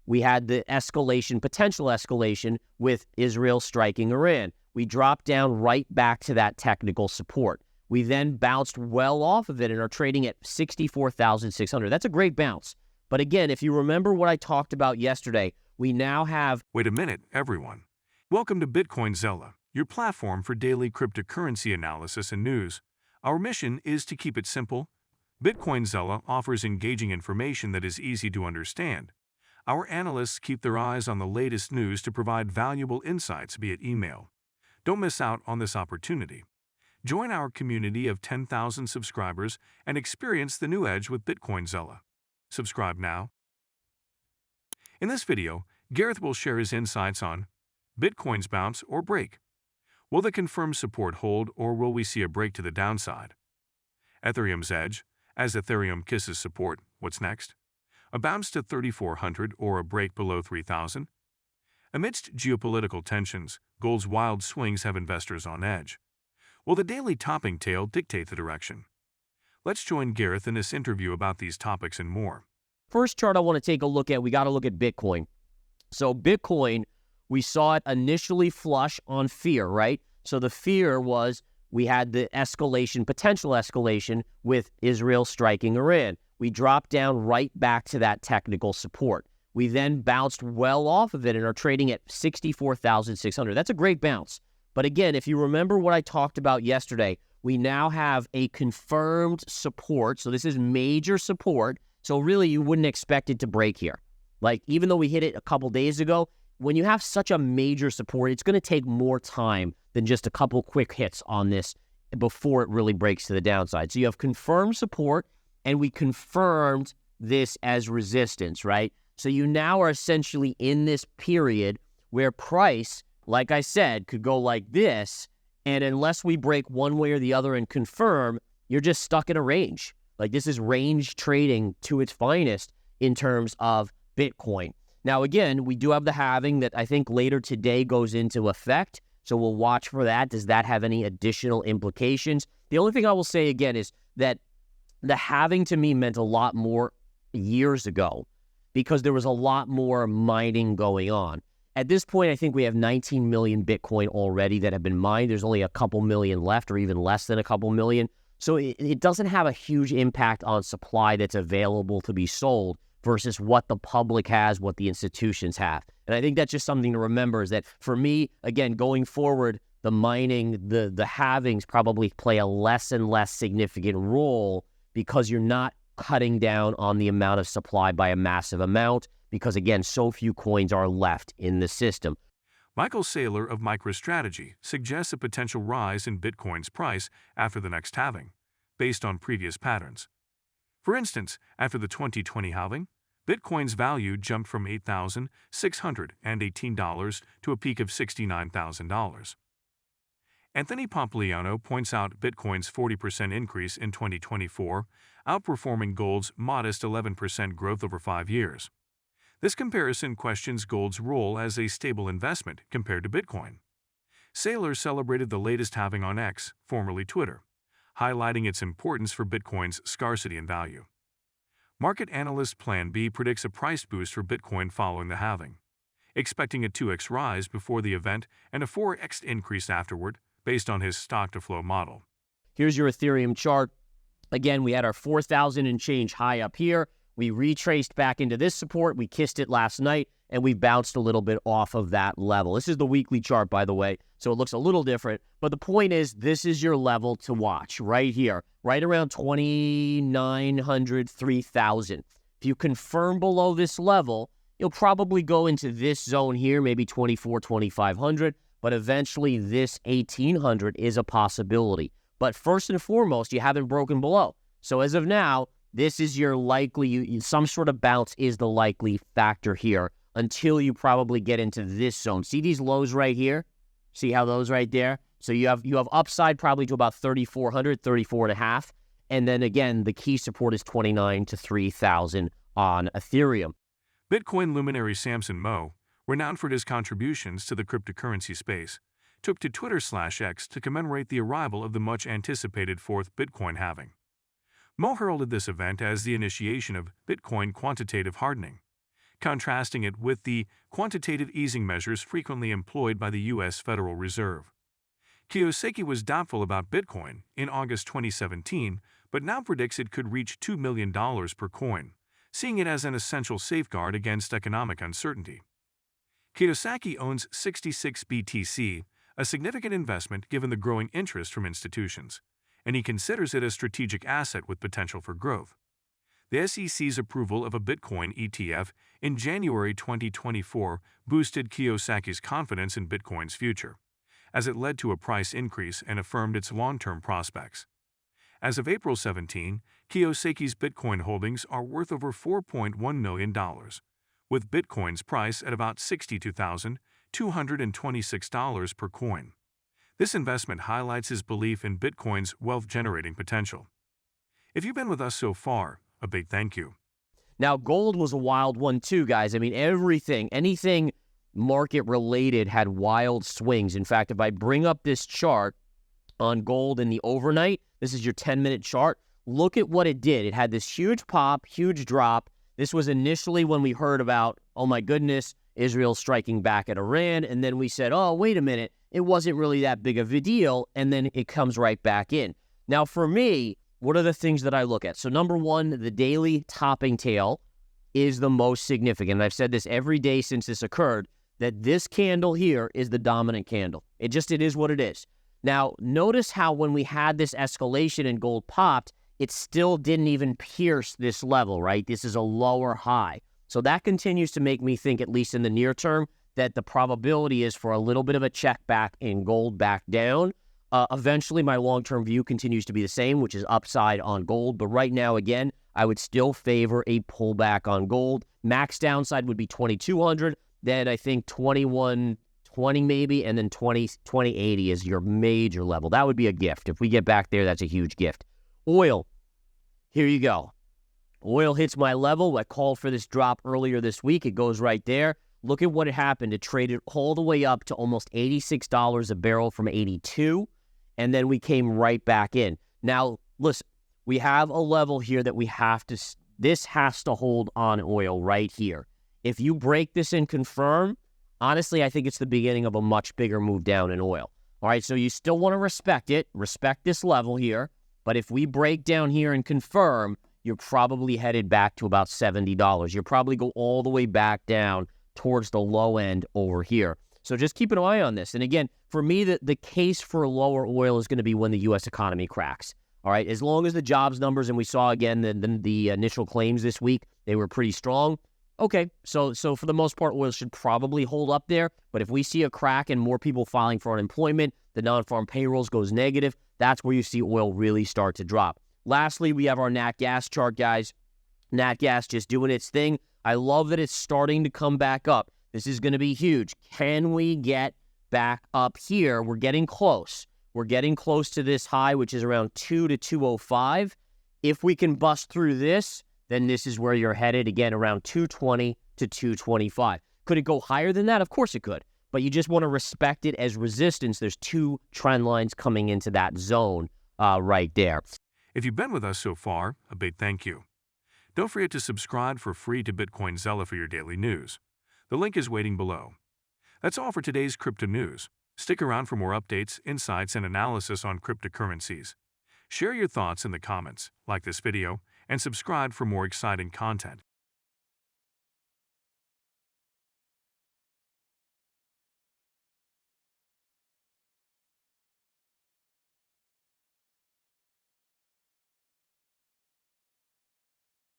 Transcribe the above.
we had the escalation, potential escalation with Israel striking Iran. We dropped down right back to that technical support. We then bounced well off of it and are trading at 64,600. That's a great bounce. But again, if you remember what I talked about yesterday, we now have... Wait a minute, everyone. Welcome to Bitcoin Zella, your platform for daily cryptocurrency analysis and news. Our mission is to keep it simple. Bitcoin Zella offers engaging information that is easy to understand. Our analysts keep their eyes on the latest news to provide valuable insights via email. Don't miss out on this opportunity. Join our community of 10,000 subscribers and experience the new edge with Bitcoin Zella. Subscribe now. In this video, Gareth will share his insights on Bitcoin's bounce or break. Will the confirmed support hold, or will we see a break to the downside? Ethereum's edge. As Ethereum kisses support, what's next? A bounce to 3,400 or a break below 3,000? Amidst geopolitical tensions, gold's wild swings have investors on edge. Will the daily topping tail dictate the direction? Let's join Gareth in this interview about these topics and more. First chart I want to take a look at, we got to look at Bitcoin. So Bitcoin, we saw it initially flush on fear, right? So the fear was we had the escalation, potential escalation with Israel striking Iran. We dropped down right back to that technical support. We then bounced well off of it and are trading at 64,600. That's a great bounce. But again, if you remember what I talked about yesterday, we now have a confirmed support. So this is major support. So really, you wouldn't expect it to break here. Like, even though we hit it a couple days ago, when you have such a major support, it's going to take more time than just a couple quick hits on this before it really breaks to the downside. So you have confirmed support, and we confirmed this as resistance, right? So you now are essentially in this period where price, like I said, could go like this, and unless we break one way or the other and confirm, you're just stuck in a range. Like, this is range trading to its finest in terms of Bitcoin. Now, again, we do have the halving that I think later today goes into effect, so we'll watch for that. Does that have any additional implications? The only thing I will say again is that the halving to me meant a lot more years ago because there was a lot more mining going on. At this point, I think we have 19 million Bitcoin already that have been mined. There's only a couple million left, or even less than a couple million. So it doesn't have a huge impact on supply that's available to be sold versus what the public has, what the institutions have. And I think that's just something to remember, is that for me, again, going forward, the mining, the halvings probably play a less and less significant role because you're not cutting down on the amount of supply by a massive amount because, again, so few coins are left in the system. Michael Saylor of MicroStrategy suggests a potential rise in Bitcoin's price after the next halving, based on previous patterns. For instance, after the 2020 halving, Bitcoin's value jumped from $8,618 to a peak of $69,000. Anthony Pompliano points out Bitcoin's 40% increase in 2024, outperforming gold's modest 11% growth over 5 years. This comparison questions gold's role as a stable investment compared to Bitcoin. Saylor celebrated the latest halving on X, formerly Twitter, highlighting its importance for Bitcoin's scarcity and value. Market analyst Plan B predicts a price boost for Bitcoin following the halving, expecting a 2x rise before the event and a 4x increase afterward, based on his stock-to-flow model. Here's your Ethereum chart. Again, we had our 4,000 and change high up here. We retraced back into this support. We kissed it last night, and we bounced a little bit off of that level. This is the weekly chart, by the way, so it looks a little different. But the point is, this is your level to watch right here, right around 2,900, 3,000. If you confirm below this level, you'll probably go into this zone here, maybe 24, 2,500, but eventually this 1,800 is a possibility. But first and foremost, you haven't broken below. So as of now, this is your likely, some sort of bounce is the likely factor here until you probably get into this zone. See these lows right here? See how those right there? So you have upside probably to about 3,400, 34.5. And then again, the key support is 29 to 3,000 on Ethereum. Bitcoin luminary Samson Mow, renowned for his contributions to the cryptocurrency space, took to Twitter/X to commemorate the arrival of the much-anticipated fourth Bitcoin halving. Mo heralded this event as the initiation of Bitcoin quantitative hardening, contrasting it with the quantitative easing measures frequently employed by the U.S. Federal Reserve. Kiyosaki was doubtful about Bitcoin in August 2017, but now predicts it could reach $2 million per coin, seeing it as an essential safeguard against economic uncertainty. Kiyosaki owns 66 BTC, a significant investment given the growing interest from institutions, and he considers it a strategic asset with potential for growth. The SEC's approval of a Bitcoin ETF in January 2024 boosted Kiyosaki's confidence in Bitcoin's future, as it led to a price increase and affirmed its long-term prospects. As of April 17, Kiyosaki's Bitcoin holdings are worth over $4.1 million, with Bitcoin's price at about $62,226 per coin. This investment highlights his belief in Bitcoin's wealth-generating potential. If you've been with us so far, a big thank you. Now, gold was a wild one too, guys. I mean, anything market-related had wild swings. In fact, if I bring up this chart on gold in the overnight, this is your 10-minute chart, look at what it did. It had this huge pop, huge drop. This was initially when we heard about, oh my goodness, Israel striking back at Iran, and then we said, oh, wait a minute, it wasn't really that big of a deal, and then it comes right back in. Now, for me, what are the things that I look at? So number one, the daily topping tail is the most significant. And I've said this every day since this occurred, that this candle here is the dominant candle. It is what it is. Now, notice how when we had this escalation and gold popped, it still didn't even pierce this level, right? This is a lower high. So that continues to make me think, at least in the near term, that the probability is for a little bit of a check back in gold back down. Eventually, my long-term view continues to be the same, which is upside on gold. But right now, again, I would still favor a pullback on gold. Max downside would be 2,200. Then I think 2,120 maybe, and then 2080 is your major level. That would be a gift. If we get back there, that's a huge gift. Oil, here you go. Oil hits my level. I called for this drop earlier this week. It goes right there. Look at what happened. It traded all the way up to almost $86 a barrel from 82, and then we came right back in. Now, listen, we have a level here that this has to hold on oil right here. If you break this and confirm, honestly, I think it's the beginning of a much bigger move down in oil. All right, so you still want to respect this level here, but if we break down here and confirm, you're probably headed back to about $70. You'll probably go all the way back down towards the low end over here. So just keep an eye on this. And again, for me, the case for lower oil is going to be when the U.S. economy cracks. All right, as long as the jobs numbers, and we saw again the initial claims this week, they were pretty strong. Okay, so for the most part, oil should probably hold up there. But if we see a crack and more people filing for unemployment, the non-farm payrolls goes negative, that's where you see oil really start to drop. Lastly, we have our nat gas chart, guys. Nat gas just doing its thing. I love that it's starting to come back up. This is going to be huge. Can we get back up here? We're getting close. We're getting close to this high, which is around 2 to 205. If we can bust through this, then this is where you're headed, again, around 220 to 225. Could it go higher than that? Of course it could. But you just want to respect it as resistance. There's two trend lines coming into that zone right there. If you've been with us so far, a big thank you. Don't forget to subscribe for free to Bitcoin Zella for your daily news. The link is waiting below. That's all for today's crypto news. Stick around for more updates, insights, and analysis on cryptocurrencies. Share your thoughts in the comments, like this video, and subscribe for more exciting content.